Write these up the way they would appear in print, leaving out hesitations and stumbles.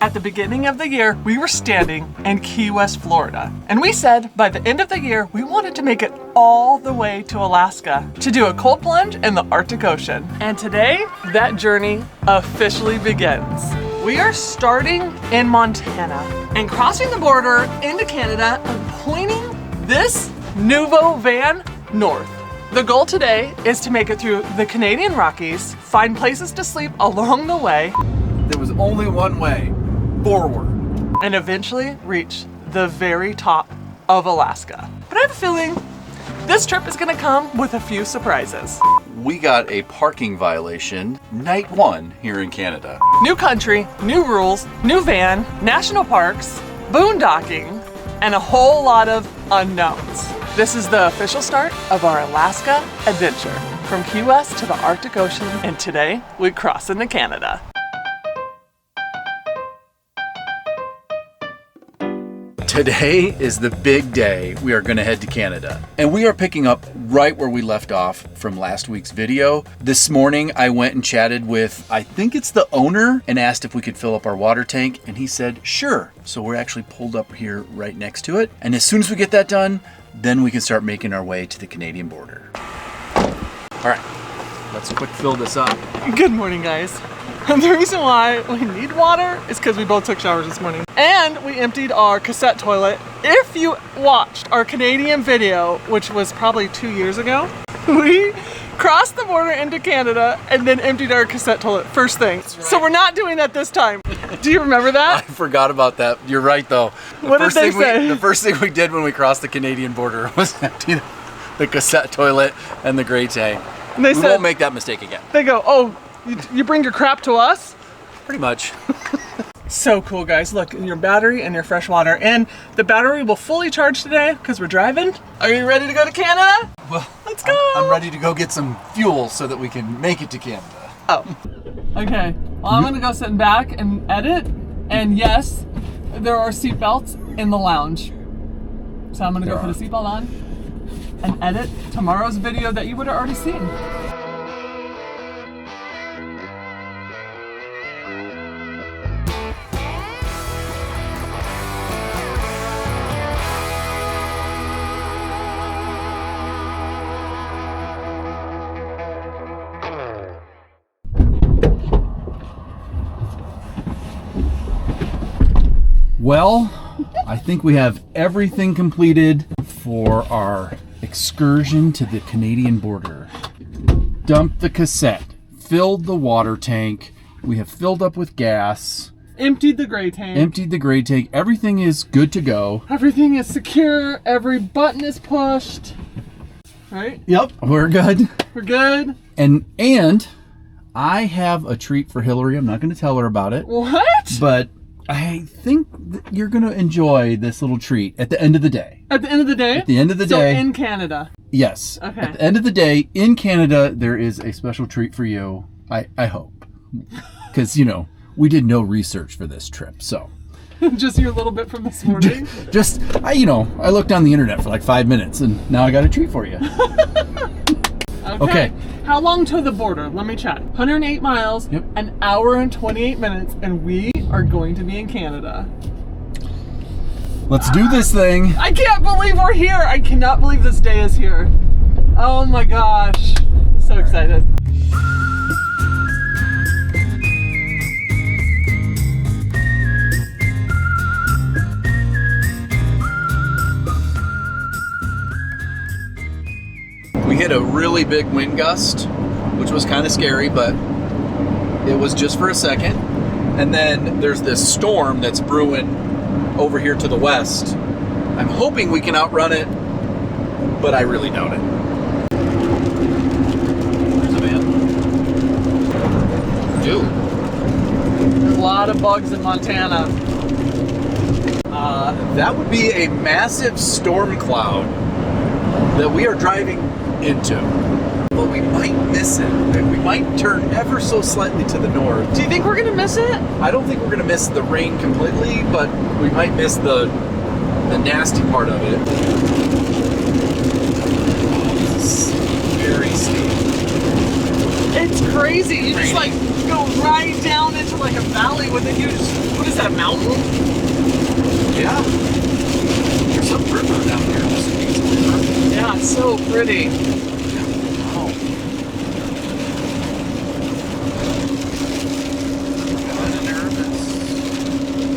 At the beginning of the year, we were standing in Key West, Florida. And we said by the end of the year, we wanted to make it all the way to Alaska to do a cold plunge in the Arctic Ocean. And today, that journey officially begins. We are starting in Montana and crossing the border into Canada and pointing this Nuvo van north. The goal today is to make it through the Canadian Rockies, find places to sleep along the way. There was only one way. Forward. And eventually reach the very top of Alaska. But I have a feeling this trip is gonna come with a few surprises. We got a parking violation night one here in Canada. New country, new rules, new van, national parks, boondocking, and a whole lot of unknowns. This is the official start of our Alaska adventure from Key West to the Arctic Ocean, and today we cross into Canada. Today is the big day. We are gonna head to Canada. And we are picking up right where we left off from last week's video. This morning, I went and chatted with, I think it's the owner, and asked if we could fill up our water tank, and he said, sure. So we're actually pulled up here right next to it. And as soon as we get that done, then we can start making our way to the Canadian border. All right, let's quick fill this up. Good morning, guys. The reason why we need water is because we both took showers this morning. And we emptied our cassette toilet. If you watched our Canadian video, which was probably 2 years ago, we crossed the border into Canada and then emptied our cassette toilet first thing. Right. So we're not doing that this time. Do you remember that? I forgot about that. You're right though. What did they say? The first thing we did when we crossed the Canadian border was empty the cassette toilet and the gray tank. And they we won't make that mistake again. They go, oh, you bring your crap to us? Pretty much. So cool, guys. Look, your battery and your fresh water. And the battery will fully charge today because we're driving. Are you ready to go to Canada? Well, let's go. I'm ready to go get some fuel so that we can make it to Canada. Oh. Okay. Well, I'm gonna go sit back and edit. And yes, there are seat belts in the lounge. So I'm gonna go put a seatbelt on and edit tomorrow's video that you would have already seen. Well, I think we have everything completed for our excursion to the Canadian border. Dumped the cassette, filled the water tank, we have filled up with gas. Emptied the gray tank. Everything is good to go. Everything is secure. Every button is pushed. Right? Yep, we're good. We're good. And I have a treat for Hillary. I'm not going to tell her about it. What? But I think that you're going to enjoy this little treat at the end of the day. At the end of the day? At the end of the day. So in Canada? Yes. Okay. At the end of the day, in Canada, there is a special treat for you. I hope. Because, you know, we did no research for this trip, so. Just your little bit from this morning? I looked on the internet for like 5 minutes, and now I got a treat for you. Okay. How long to the border? Let me check. 108 miles, yep. An hour and 28 minutes, and we are going to be in Canada. Let's do this thing. I can't believe we're here. I cannot believe this day is here. Oh my gosh. So excited. We hit a really big wind gust, which was kind of scary, but it was just for a second. And then there's this storm that's brewing over here to the west. I'm hoping we can outrun it, but I really doubt it. There's a van. Dude. There's a lot of bugs in Montana. That would be a massive storm cloud that we are driving into. But we might miss it. We might turn ever so slightly to the north. Do you think we're gonna miss it? I don't think we're gonna miss the rain completely, but we might miss the nasty part of it. This is very steep. It's crazy. You just like go right down into like a valley with a huge, what is that, a mountain? Yeah. There's a river down here. There's a huge river. Yeah, it's so pretty. Wow. Kind of nervous.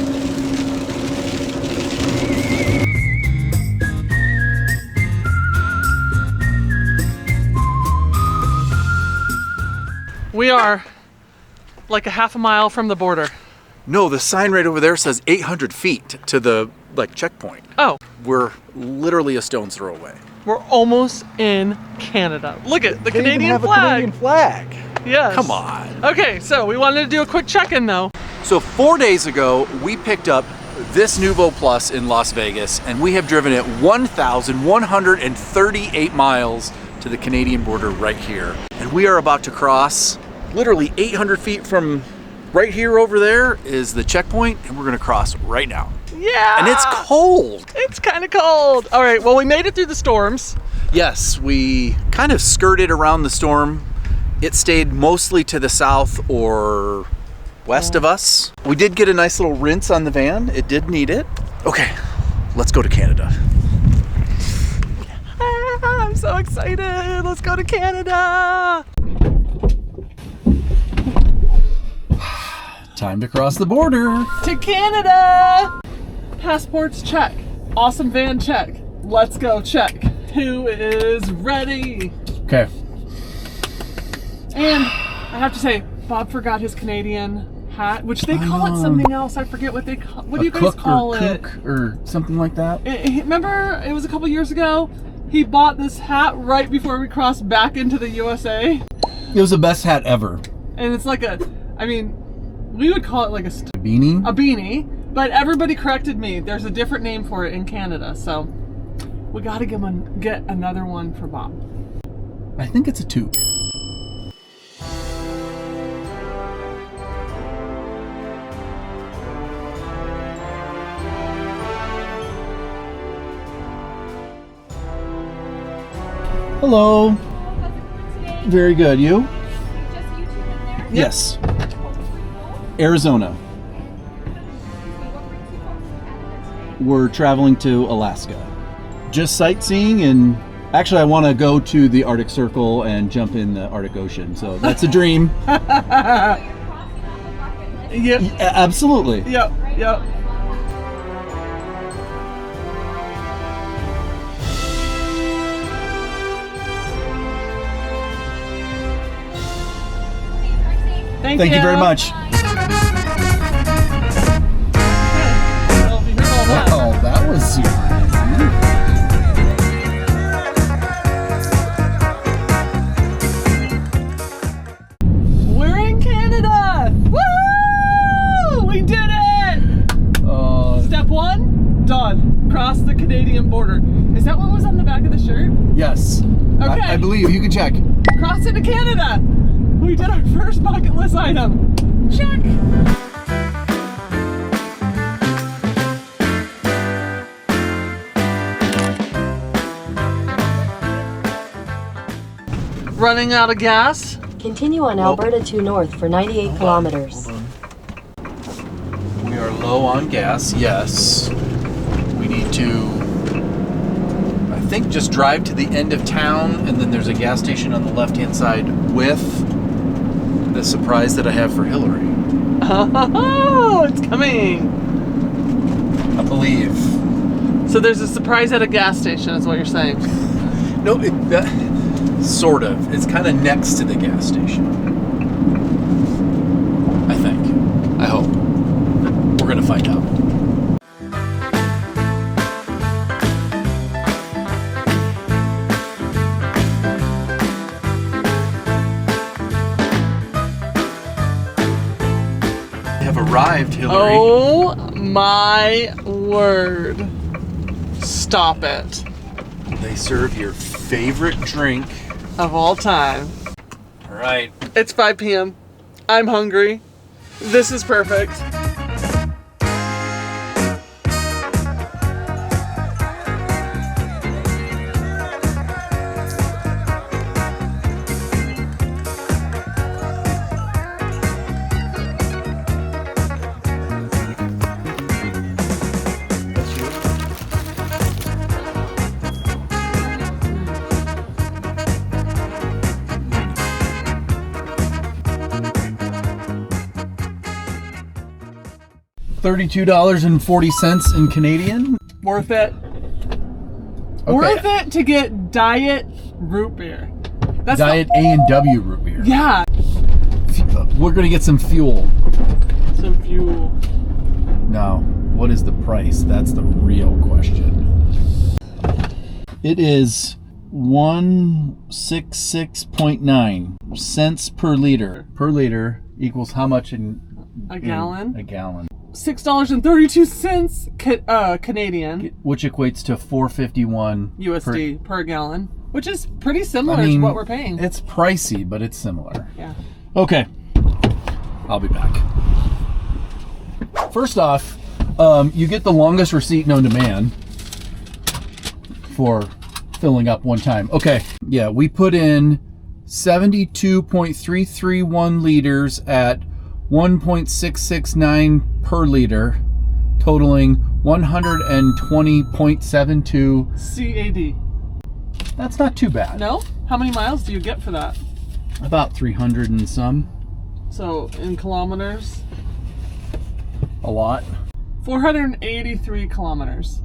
We are like a half a mile from the border. No, the sign right over there says 800 feet to the checkpoint. Oh, We're literally a stone's throw away. we're almost in Canada. Look at the They even Canadian have flag. a Canadian flag. Yes. Come on. Okay, so we wanted to do a quick check-in though. So 4 days ago, we picked up this Nuvo Plus in Las Vegas, and we have driven it 1,138 miles to the Canadian border right here. And we are about to cross literally 800 feet from right here over there is the checkpoint, and we're gonna cross right now. Yeah. And it's cold. It's kind of cold. All right, well, we made it through the storms. Yes, we kind of skirted around the storm. It stayed mostly to the south or west of us. We did get a nice little rinse on the van. It did need it. Okay, let's go to Canada. I'm so excited. Let's go to Canada. Time to cross the border. To Canada. Passports check. Awesome van check. Let's go check. Who is ready? Okay. And I have to say, Bob forgot his Canadian hat, which they call it something else. I forget what they call. What do you guys call it? Cook or something like that. Remember, it was a couple years ago. He bought this hat right before we crossed back into the USA, It was the best hat ever. and it's like a. I mean, we would call it like a Beanie? beanie, but everybody corrected me. There's a different name for it in Canada, so we got to get another one for Bob. I think it's a toque. Hello. Very good. You? Just you two in there? Yes. What brings you home? Arizona. What brings you home from Canada today? We're traveling to Alaska. Just sightseeing, and actually I want to go to the Arctic Circle and jump in the Arctic Ocean. So that's a dream. Crossing off the bucket list. Yep, Absolutely. yep, yep. Okay, drive safe. Thank you very much. Bye. Well, if you heard all that. Wow, that was super We're in Canada! Woo! We did it! easy. Step one, done. Cross the Canadian border. Is that what was on the back of the shirt? Yes. Okay. I believe you can check. Cross into Canada! We did our first bucket list item. Check! Running out of gas? Continue on Alberta 2 North for 98 kilometers. We are low on gas, yes. We need to, I think, just drive to the end of town, and then there's a gas station on the left-hand side with the surprise that I have for Hillary. Oh, it's coming! I believe. So there's a surprise at a gas station, is what you're saying. No, sort of. It's kind of next to the gas station. I think. I hope. We're gonna find out. We have arrived, Hillary. Oh my word. Stop it. They serve your favorite drink. Of all time. All right. It's 5 p.m. I'm hungry. This is perfect. $32.40 in Canadian. Worth it. Okay. Worth it to get diet root beer. That's Diet A&W root beer. Yeah. We're gonna get some fuel. Some fuel. Now, what is the price? That's the real question. It is 166.9 cents per liter. Per liter equals how much in A gallon? A gallon. $6.32 Canadian. Which equates to $4.51 USD per gallon, which is pretty similar to what we're paying. It's pricey, but it's similar. Yeah. Okay. I'll be back. First off, you get the longest receipt known to man for filling up one time. Okay, yeah, we put in 72.331 liters at 1.669 per liter, totaling 120.72 CAD. That's not too bad. No? How many miles do you get for that? About 300 and some. So in kilometers? A lot. 483 kilometers.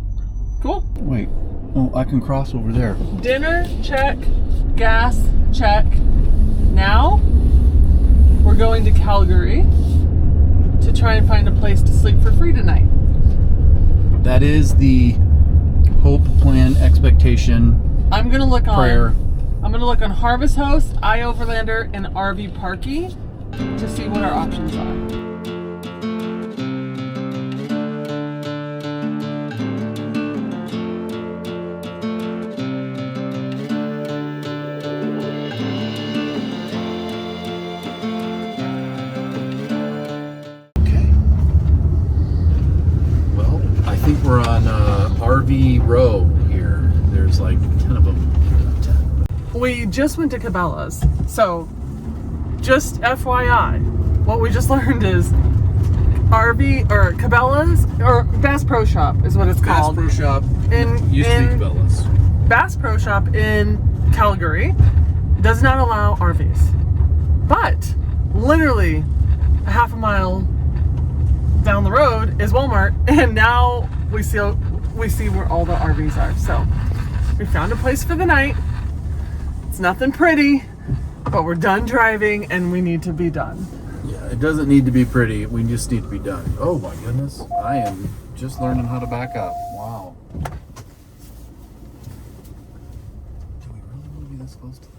Cool. Wait. Oh, I can cross over there. Dinner, check. Gas, check. Now, we're going to Calgary to try and find a place to sleep for free tonight. That is the hope, plan, expectation, I'm gonna look prayer. I'm gonna look on Harvest Host, iOverlander, and RV Parky to see what our options are. We're on RV row here. There's like 10 of them. We just went to Cabela's, so just FYI, what we just learned is RV or Cabela's or Bass Pro Shop is what it's called. Bass Pro Shop used to be Cabela's. Bass Pro Shop in Calgary does not allow RVs, but literally a half a mile down the road is Walmart, and now we see where all the RVs are. So we found a place for the night. It's nothing pretty, but we're done driving and we need to be done. Yeah, it doesn't need to be pretty. We just need to be done. Oh my goodness. I am just learning how to back up. Wow. Do we really want to be this close to them?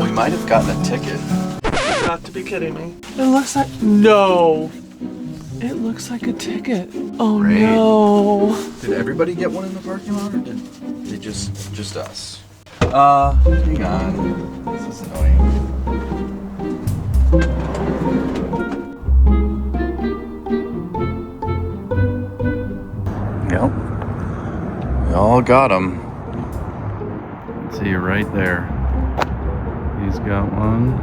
We might have gotten a ticket. You've got to be kidding me. It looks like... No. It looks like a ticket. Oh, Great. No. Did everybody get one in the parking lot, or did they just us? Hang on. This is annoying. Yep. We all got them. See you right there. He's got one.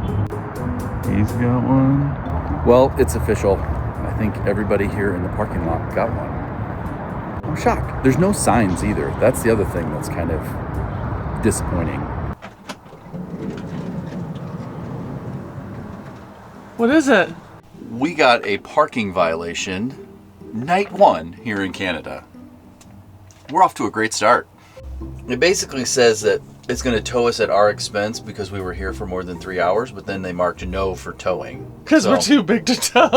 He's got one. Well, it's official. I think everybody here in the parking lot got one. I'm shocked. There's no signs either. That's the other thing that's kind of disappointing. What is it? We got a parking violation night one here in Canada. We're off to a great start. It basically says that it's going to tow us at our expense because we were here for more than 3 hours, but then they marked no for towing. Because we're too big to tow.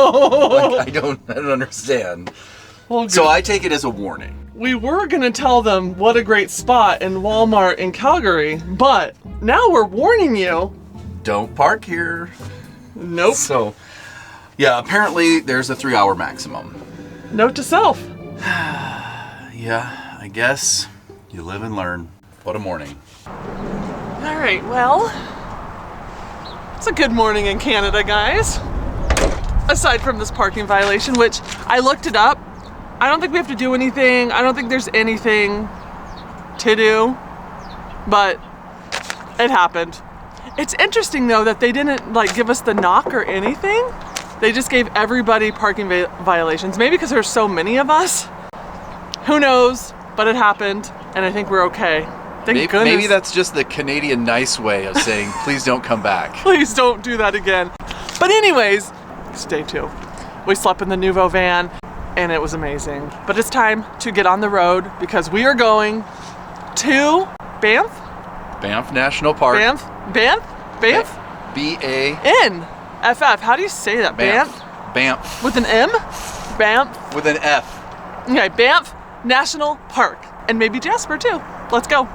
Like, I don't understand. Well, so I take it as a warning. We were going to tell them what a great spot in Walmart in Calgary, but now we're warning you. Don't park here. Nope. So, yeah, apparently there's a 3 hour maximum. Note to self. Yeah, I guess you live and learn. What a morning. All right, well, it's a good morning in Canada, guys. aside from this parking violation, which I looked it up. I don't think we have to do anything. I don't think there's anything to do, but it happened. It's interesting though that they didn't like give us the knock or anything. They just gave everybody parking violations. Maybe because there's so many of us. Who knows? But it happened, and I think we're okay. Thank goodness. Maybe that's just the Canadian nice way of saying, please don't come back. Please don't do that again. But anyways, it's day 2. We slept in the Nuvo van, and it was amazing. But it's time to get on the road because we are going to Banff? Banff National Park. Banff? B-A-N-F. How do you say that? Banff? Banff. With an M? Banff? With an F. Okay, Banff National Park. And maybe Jasper too. Let's go.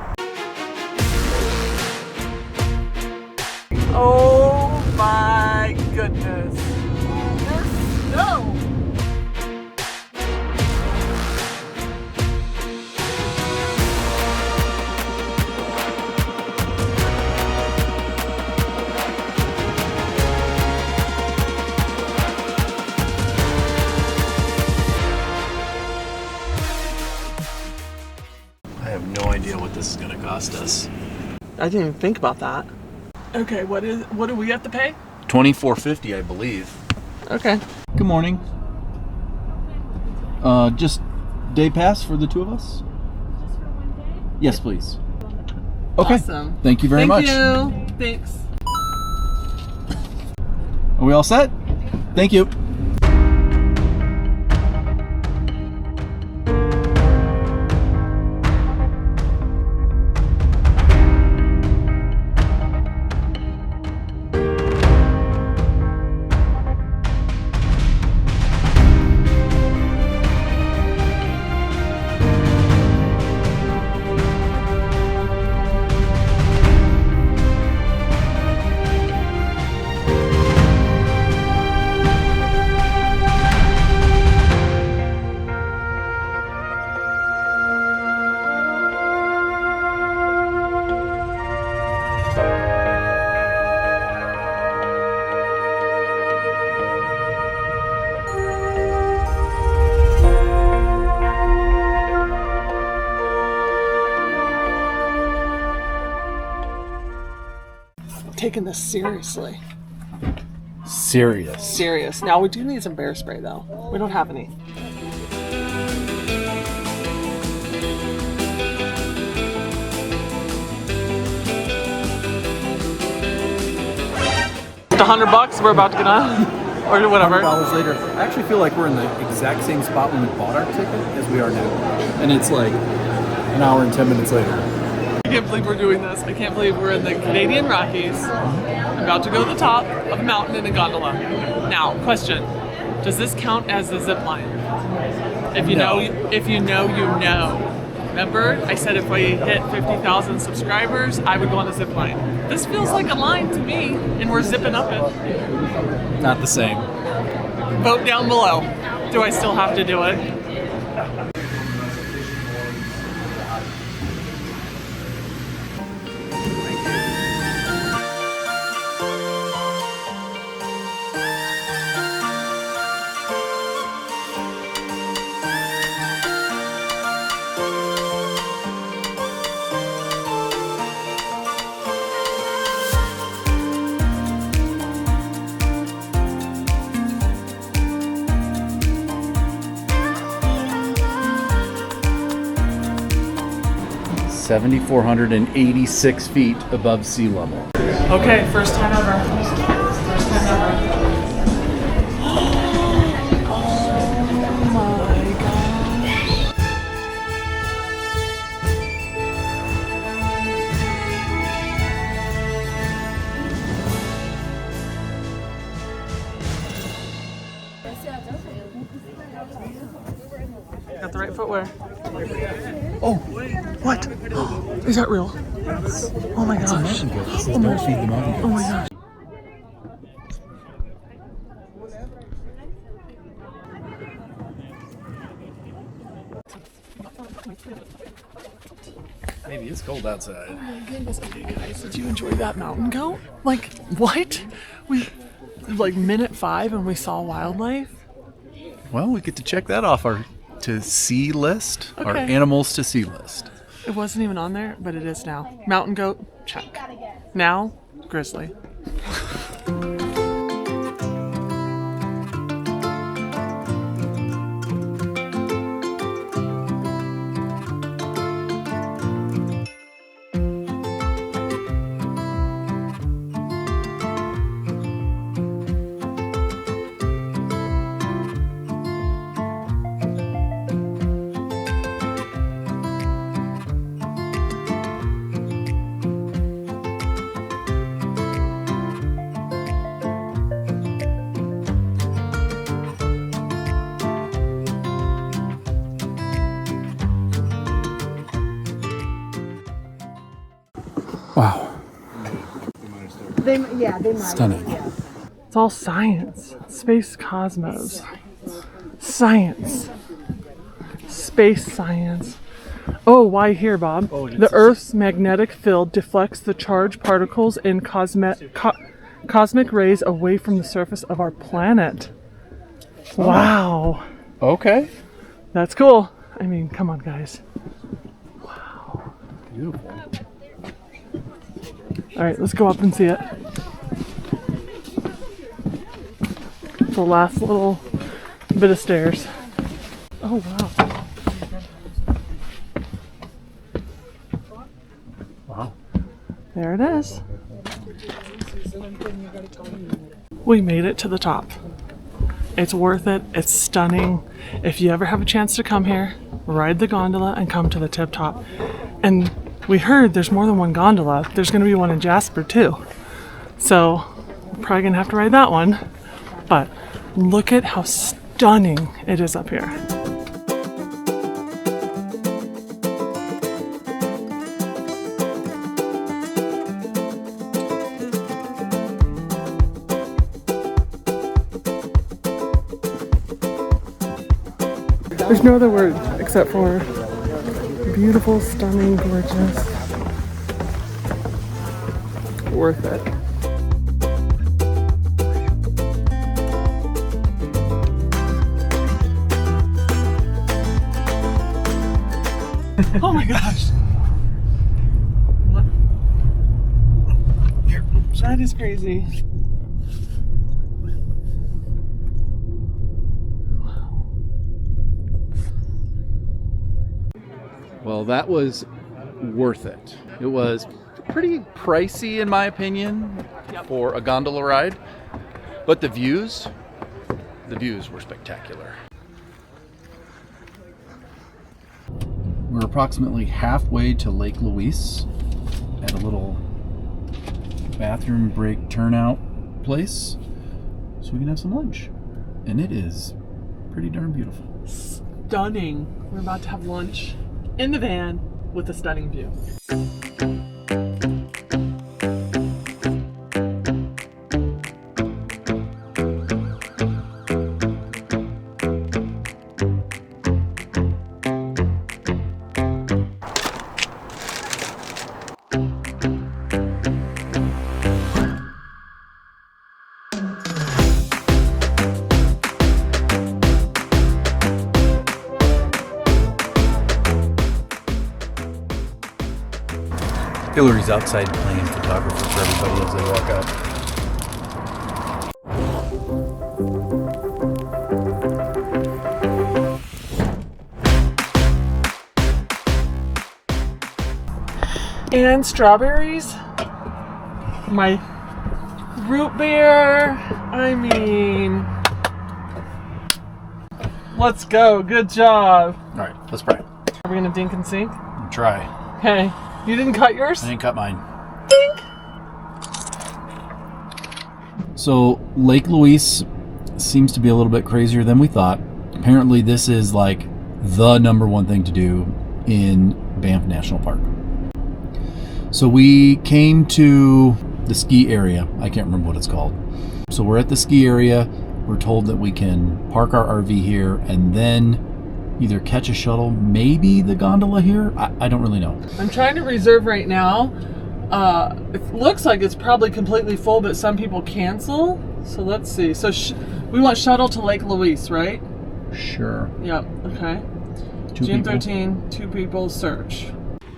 Oh my goodness. There's snow. I have no idea what this is going to cost us. I didn't even think about that. Okay, what do we have to pay? $24.50, I believe. Okay. Good morning. Just day pass for the 2 of us? Just for one day? Yes, please. Okay. Awesome. Thank you very much. Thank you. Thanks. Are we all set? Thank you. Taking this seriously. Serious. Now we do need some bear spray though. We don't have any. It's $100 we're about to get on. Or whatever. $100 later. I actually feel like we're in the exact same spot when we bought our ticket as we are now. And it's like an hour and 10 minutes later. I can't believe we're doing this. I can't believe we're in the Canadian Rockies. I'm about to go to the top of a mountain in a gondola. Now, question. Does this count as a zip line? If you know, you know. Remember, I said if we hit 50,000 subscribers, I would go on a zip line. This feels like a line to me, and we're zipping up it. Not the same. Vote down below. Do I still have to do it? $7,486 feet above sea level. Okay, first time ever. First time ever. Oh my gosh. Got the right footwear. Oh, what? Is that real? Oh my gosh. Oh my gosh. Maybe it's cold outside. Oh my goodness. Okay, guys, did you enjoy that mountain goat? Like, what? like minute 5 and we saw wildlife. Well, we get to check that off our to see list, our Okay. animals to see list. It wasn't even on there, but it is now. Mountain goat, check. Now, grizzly. Wow, They might. stunning. It's all science. Space cosmos. Science. Space science. Oh, why here, Bob? The Earth's magnetic field deflects the charged particles in cosmic rays away from the surface of our planet. Wow. Okay. That's cool. I mean, come on, guys. Beautiful. All right, let's go up and see it. The last little bit of stairs. Oh, wow. Wow. There it is. We made it to the top. It's worth it. It's stunning. If you ever have a chance to come here, ride the gondola and come to the tip top. And we heard there's more than one gondola. There's going to be one in Jasper too. So we're probably going to have to ride that one. But look at how stunning it is up here. There's no other word except for beautiful, stunning, gorgeous. Worth it. Oh my gosh. What? That is crazy. Well, that was worth it. It was pretty pricey, in my opinion, for a gondola ride, but the views were spectacular. We're approximately halfway to Lake Louise at a little bathroom break turnout place, so we can have some lunch. And it is pretty darn beautiful. Stunning. We're about to have lunch in the van with a stunning view. Hillary's outside playing photographer for everybody as they walk up. And strawberries. My root beer. I mean, let's go. Good job. All right, let's pray. Are we gonna dink and sink? Try. Okay. You didn't cut yours? I didn't cut mine. Dink. So Lake Louise seems to be a little bit crazier than we thought. Apparently this is like the #1 thing to do in Banff National Park. So we came to the ski area. I can't remember what it's called. So we're at the ski area. We're told that we can park our RV here and then either catch a shuttle, maybe the gondola here. I don't really know. I'm trying to reserve right now. It looks like it's probably completely full, but some people cancel. So let's see. So we want shuttle to Lake Louise, right? Sure. Yep. Okay. Two June people. 13, 2 people search.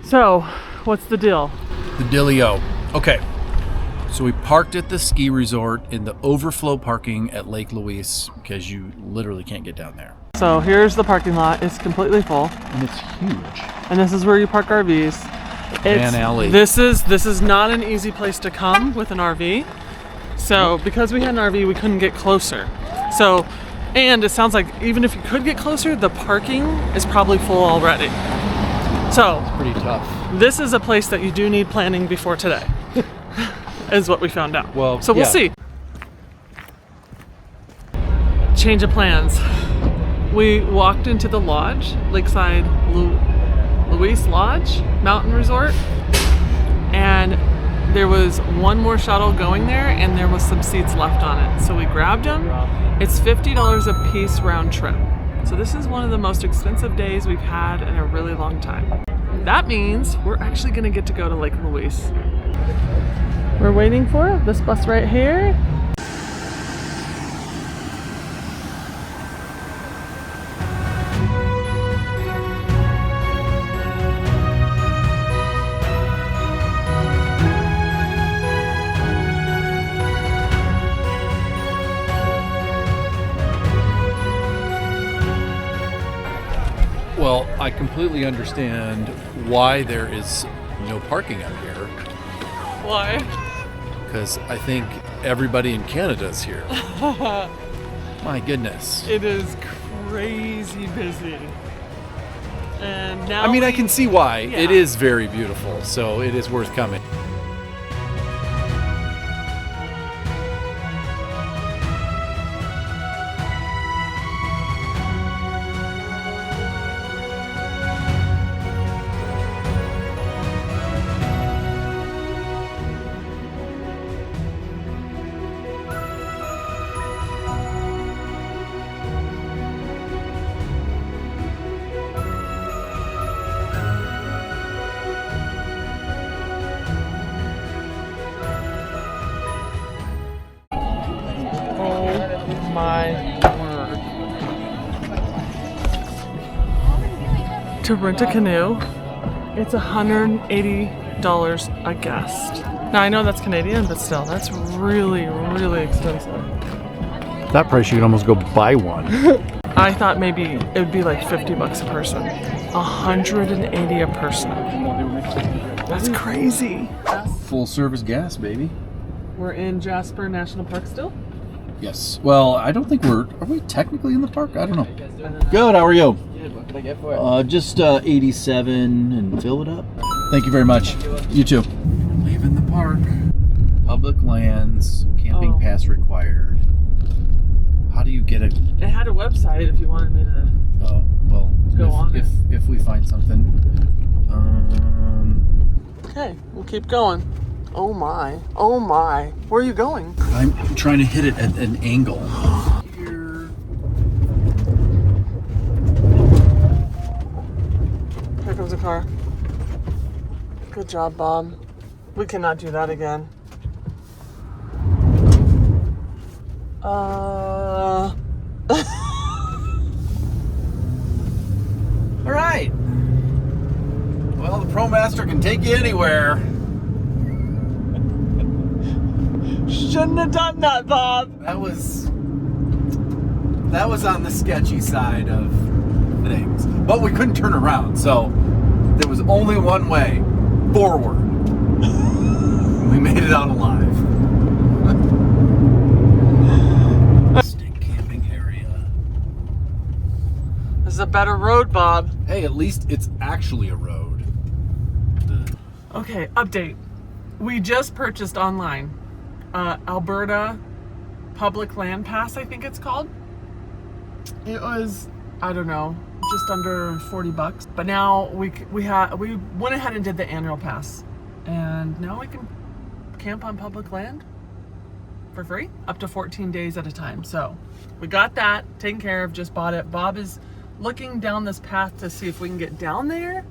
So, what's the deal? The dealio. Okay. So we parked at the ski resort in the overflow parking at Lake Louise because you literally can't get down there. So here's the parking lot. It's completely full, And it's huge. and this is where you park RVs. Van Alley. This is not an easy place to come with an RV. So because we had an RV, we couldn't get closer. So, and it sounds like even if you could get closer, the parking is probably full already. So Pretty tough. this is a place that you do need planning before today, is what we found out. Well, so we'll yeah. see. Change of plans. We walked into the lodge, Lakeside Louise Lodge Mountain Resort, and there was one more shuttle going there, and there was some seats left on it. So we grabbed them. It's $50 a piece round trip. So this is one of the most expensive days we've had in a really long time. That means we're actually gonna get to go to Lake Louise. We're waiting for this bus right here. Well, I completely understand why there is no parking up here. Why? Because I think everybody in Canada is here. My goodness. It is crazy busy. And now I mean, I can see why. Yeah. It is very beautiful, so it is worth coming. Oh my word. To rent a canoe, it's $180 a guest. Now I know that's Canadian, but still, that's really, really expensive. That price, you could almost go buy one. I thought maybe it would be like $50 a person. $180 a person. That's crazy. Full service gas, baby. We're in Jasper National Park still? Yes. Well, I don't think are we technically in the park? I don't know. Good, how are you? Good, what can I get for it? Just 87 and fill it up. Thank you very much. You too. Leaving the park. Public lands, camping Oh. pass required. How do you get a... It had a website if you wanted me to. Oh, well, Go on if we find something. Okay, we'll keep going. Oh my. Oh my. Where are you going? I'm trying to hit it at an angle. Here. Here comes a car. Good job, Bob. We cannot do that again. All right. Well, the ProMaster can take you anywhere. Shouldn't have done that, Bob. That was on the sketchy side of things. But we couldn't turn around, so there was only one way, forward. We made it out alive. State camping area. This is a better road, Bob. Hey, at least it's actually a road. Okay, update. We just purchased online Alberta Public Land Pass, I think it's called. It was, I don't know, just under $40. But now we went ahead and did the annual pass, and now we can camp on public land for free up to 14 days at a time. So we got that taken care of, just bought it. Bob is looking down this path to see if we can get down there.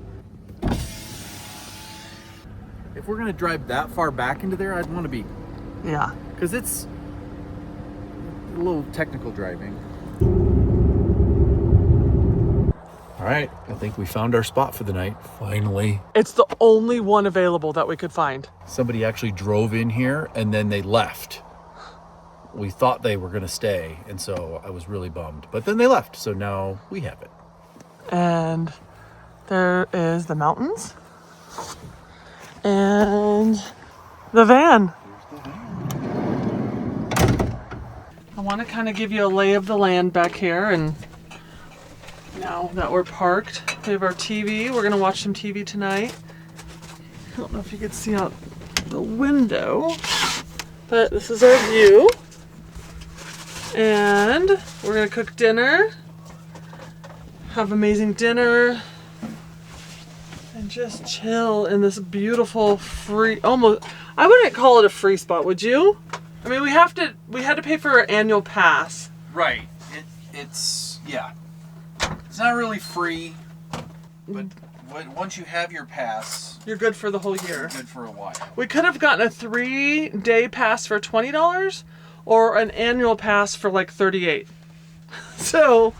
if we're gonna drive that far back into there, I'd want to be, Yeah. because it's a little technical driving. All right, I think we found our spot for the night, finally. It's the only one available that we could find. Somebody actually drove in here and then they left. We thought they were gonna stay, and so I was really bummed. But then they left, so now we have it. And there is the mountains and the van. I want to kind of give you a lay of the land back here, and now that we're parked, we have our TV. We're gonna watch some TV tonight. I don't know if you can see out the window, but this is our view. And we're gonna cook dinner, have amazing dinner, and just chill in this beautiful free, almost, I wouldn't call it a free spot, would you? I mean, we had to pay for our annual pass. Right. It's yeah. It's not really free, but once you have your pass, You're good for the whole year. you're good for a while. We could have gotten a 3-day pass for $20 or an annual pass for like $38. So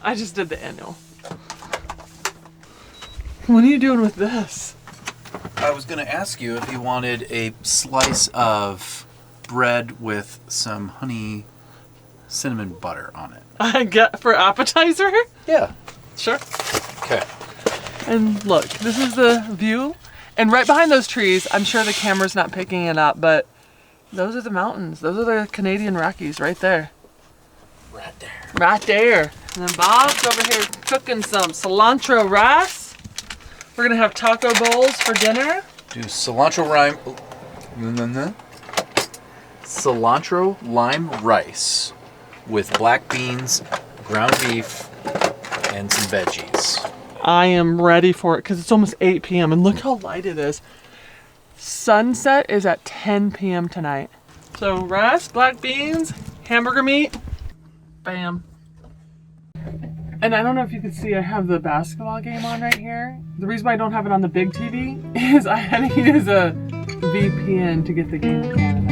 I just did the annual. What are you doing with this? I was going to ask you if you wanted a slice of bread with some honey cinnamon butter on it. I get for appetizer? Yeah. Sure. Okay. And look, this is the view. And right behind those trees, I'm sure the camera's not picking it up, but those are the mountains. Those are the Canadian Rockies right there. Right there. Right there. And then Bob's over here cooking some cilantro rice. We're gonna have taco bowls for dinner. Do cilantro lime rice with black beans, ground beef, and some veggies. I am ready for it because it's almost 8 p.m. and look how light it is. Sunset is at 10 p.m. tonight. So rice, black beans, hamburger meat, bam. And I don't know if you can see, I have the basketball game on right here. The reason why I don't have it on the big TV is I had to use a VPN to get the game in Canada.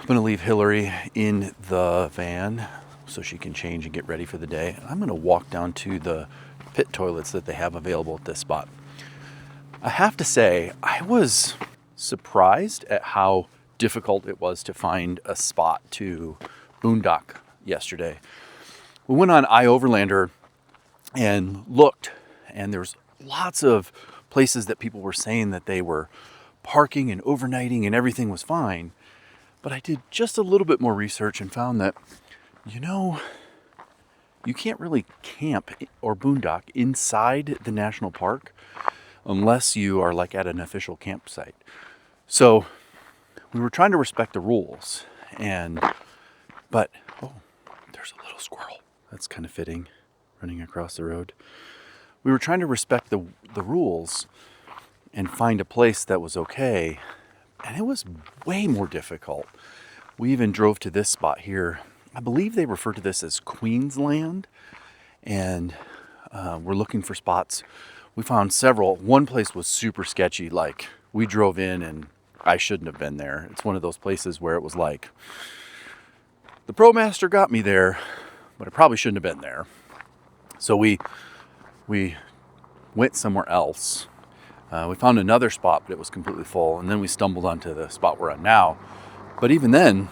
I'm gonna leave Hillary in the van so she can change and get ready for the day. I'm gonna walk down to the pit toilets that they have available at this spot. I have to say, I was surprised at how difficult it was to find a spot to boondock yesterday. We went on iOverlander and looked, and there's lots of places that people were saying that they were parking and overnighting and everything was fine. But I did just a little bit more research and found that, you know, you can't really camp or boondock inside the national park unless you are like at an official campsite. So we were trying to respect the rules, but there's a little squirrel. That's kind of fitting, running across the road. We were trying to respect the rules and find a place that was okay, and it was way more difficult. We even drove to this spot here. I believe they refer to this as Queensland, and we're looking for spots. We found several. One place was super sketchy. Like, we drove in and I shouldn't have been there. It's one of those places where it was like, the ProMaster got me there, but I probably shouldn't have been there. So we went somewhere else. We found another spot, but it was completely full. And then we stumbled onto the spot we're at now. But even then,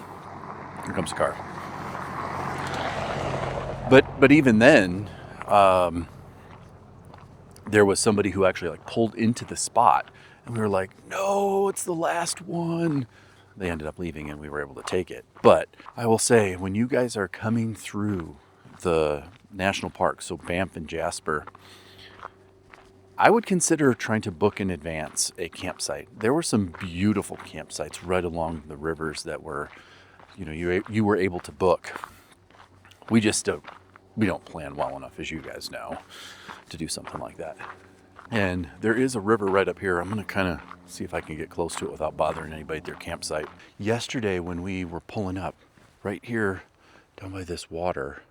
here comes the car. But even then, there was somebody who actually like pulled into the spot, and we were like, no, it's the last one. They ended up leaving and we were able to take it. But I will say, when you guys are coming through the national park, so Banff and Jasper, I would consider trying to book in advance a campsite. There were some beautiful campsites right along the rivers that were, you were able to book. We just we don't plan well enough, as you guys know, to do something like that. And there is a river right up here. I'm going to kind of see if I can get close to it without bothering anybody at their campsite. Yesterday, when we were pulling up right here down by this water,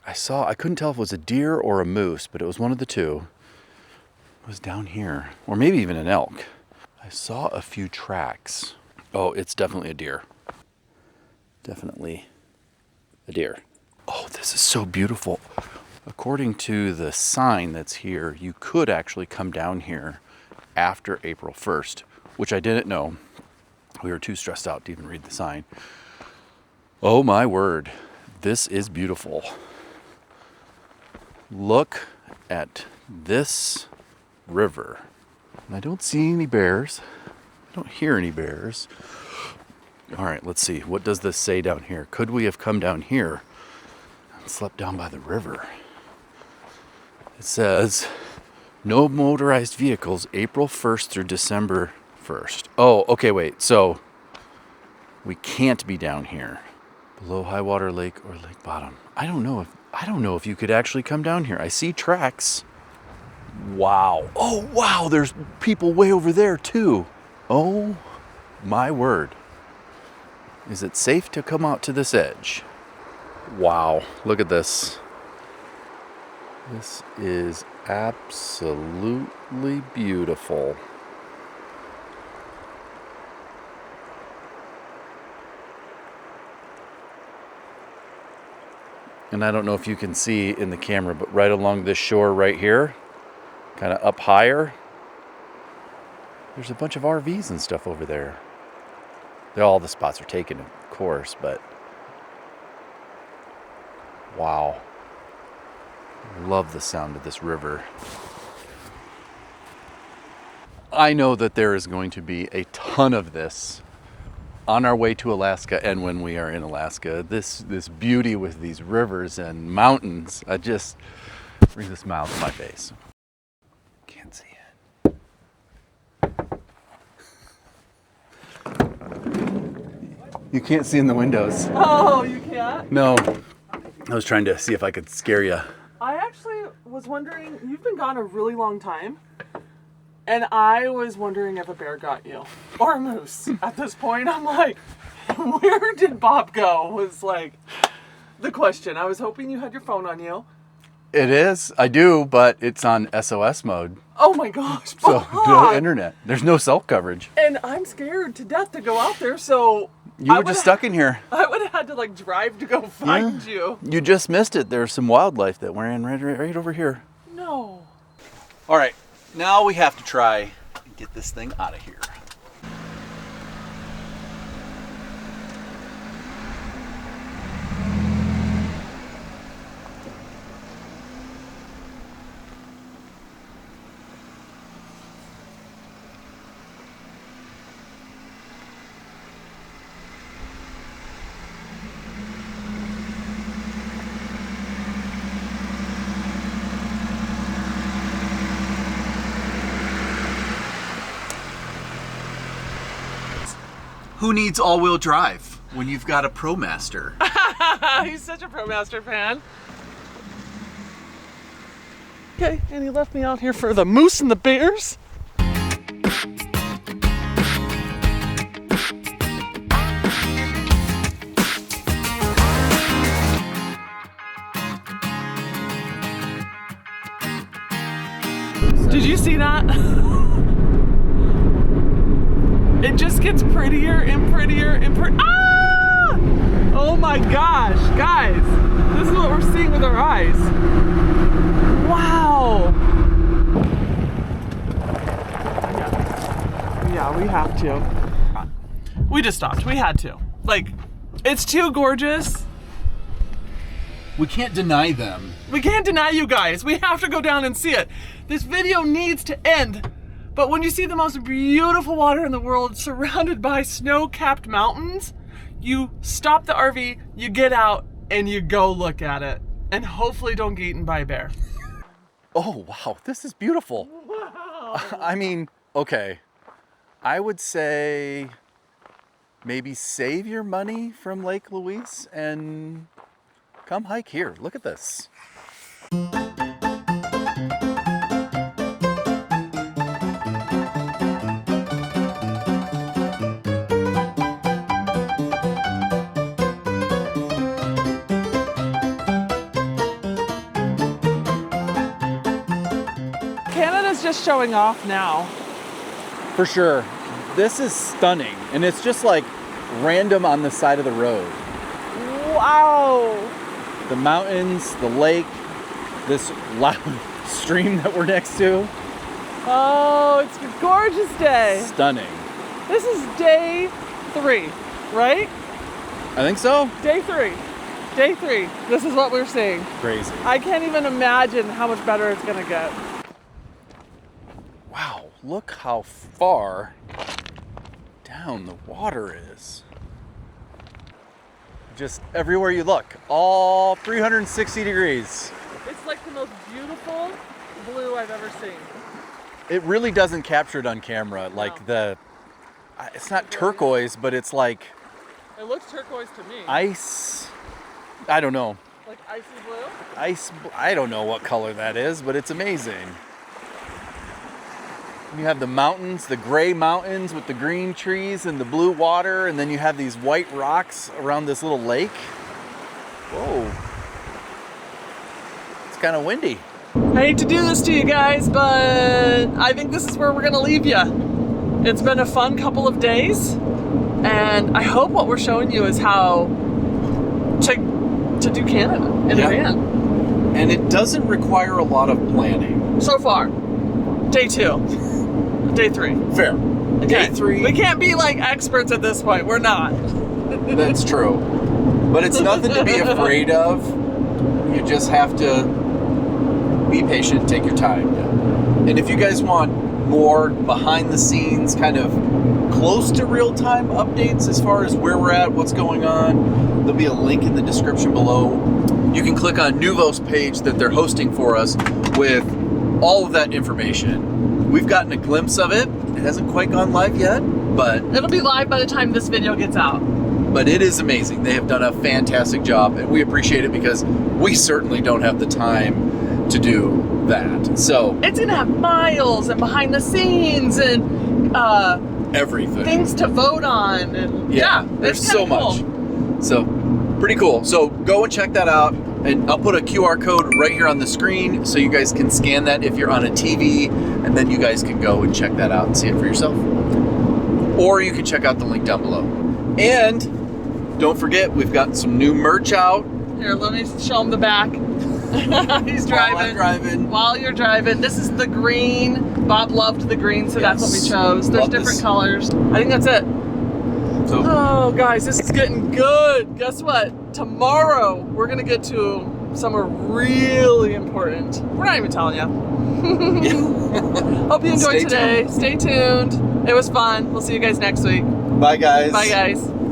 I couldn't tell if it was a deer or a moose, but it was one of the two. It was down here, or maybe even an elk. I saw a few tracks. Oh, it's definitely a deer. Definitely a deer. Oh, this is so beautiful. According to the sign that's here, you could actually come down here after April 1st, which I didn't know. We were too stressed out to even read the sign. Oh my word, this is beautiful. Look at this river. And I don't see any bears. I don't hear any bears. All right, let's see. What does this say down here? Could we have come down here and slept down by the river? It says, no motorized vehicles, April 1st through December 1st. Oh, okay, wait. So we can't be down here. Below high water lake or lake bottom. I don't know if you could actually come down here. I see tracks. Wow. Oh, wow. There's people way over there too. Oh my word. Is it safe to come out to this edge? Wow. Look at this. This is absolutely beautiful. And I don't know if you can see in the camera, but right along this shore right here, kind of up higher, there's a bunch of RVs and stuff over there. All the spots are taken, of course, but wow. Love the sound of this river. I know that there is going to be a ton of this on our way to Alaska and when we are in Alaska. This beauty with these rivers and mountains, I just brings a smile to my face. Can't see it. You can't see in the windows. Oh, you can't? No. I was trying to see if I could scare you. I actually was wondering, you've been gone a really long time, and I was wondering if a bear got you, or a moose. At this point, I'm like, where did Bob go, was like the question. I was hoping you had your phone on you. It is. I do, but it's on SOS mode. Oh my gosh, So Bob! no internet. There's no cell coverage. And I'm scared to death to go out there, so... You were just stuck in here. I would have had to like drive to go find you. You just missed it. There's some wildlife that we're in right over here. No. All right, now we have to try and get this thing out of here. Who needs all-wheel drive when you've got a ProMaster? He's such a ProMaster fan. Okay, and he left me out here for the moose and the bears. Did you see that? It just gets prettier and prettier and prettier. Ah! Oh my gosh, guys. This is what we're seeing with our eyes. Wow. Yeah, we have to. We just stopped. We had to. Like, it's too gorgeous. We can't deny them. We can't deny you guys. We have to go down and see it. This video needs to end. But when you see the most beautiful water in the world surrounded by snow-capped mountains, you stop the RV, you get out, and you go look at it. And hopefully don't get eaten by a bear. Oh, wow, this is beautiful. Wow. I mean, okay. I would say maybe save your money from Lake Louise and come hike here. Look at this. Canada's just showing off now. For sure. This is stunning. And it's just like random on the side of the road. Wow. The mountains, the lake, this loud stream that we're next to. Oh, it's a gorgeous day. Stunning. This is day 3, right? I think so. Day 3. Day 3. This is what we're seeing. Crazy. I can't even imagine how much better it's gonna get. Wow, look how far down the water is. Just everywhere you look, all 360 degrees. It's like the most beautiful blue I've ever seen. It really doesn't capture it on camera. Like it's not turquoise, but it's like It looks turquoise to me. ice. I don't know. Like icy blue? I don't know what color that is, but it's amazing. You have the mountains, the gray mountains with the green trees and the blue water, and then you have these white rocks around this little lake. Whoa. It's kind of windy. I hate to do this to you guys, but I think this is where we're gonna leave you. It's been a fun couple of days, and I hope what we're showing you is how to do Canada in a van. And it doesn't require a lot of planning. So far, day 2. Day 3. Fair. Okay. Day 3. We can't be like experts at this point. We're not. That's true. But it's nothing to be afraid of. You just have to be patient, take your time. And if you guys want more behind the scenes, kind of close to real time updates as far as where we're at, what's going on, there'll be a link in the description below. You can click on Nuvo's page that they're hosting for us with all of that information. We've gotten a glimpse of it. It hasn't quite gone live yet, but It'll be live by the time this video gets out. But it is amazing. They have done a fantastic job, and we appreciate it because we certainly don't have the time to do that. So It's gonna have miles and behind the scenes and everything. things to vote on. And Yeah, there's it's so kinda cool. much. So pretty cool. So go and check that out. And I'll put a QR code right here on the screen so you guys can scan that if you're on a TV, and then you guys can go and check that out and see it for yourself. Or you can check out the link down below. And don't forget, we've got some new merch out. Here, let me show him the back. He's driving. While I'm driving. While you're driving. This is the green. Bob loved the green, so that's what we Yes. chose. There's Love different this. colors. I think that's it. So Oh, guys, this is getting good. Guess what? Tomorrow, we're going to get to somewhere really important. We're not even telling you. Hope you enjoyed Stay today. Stay tuned. It was fun. We'll see you guys next week. bye guys. Bye, guys.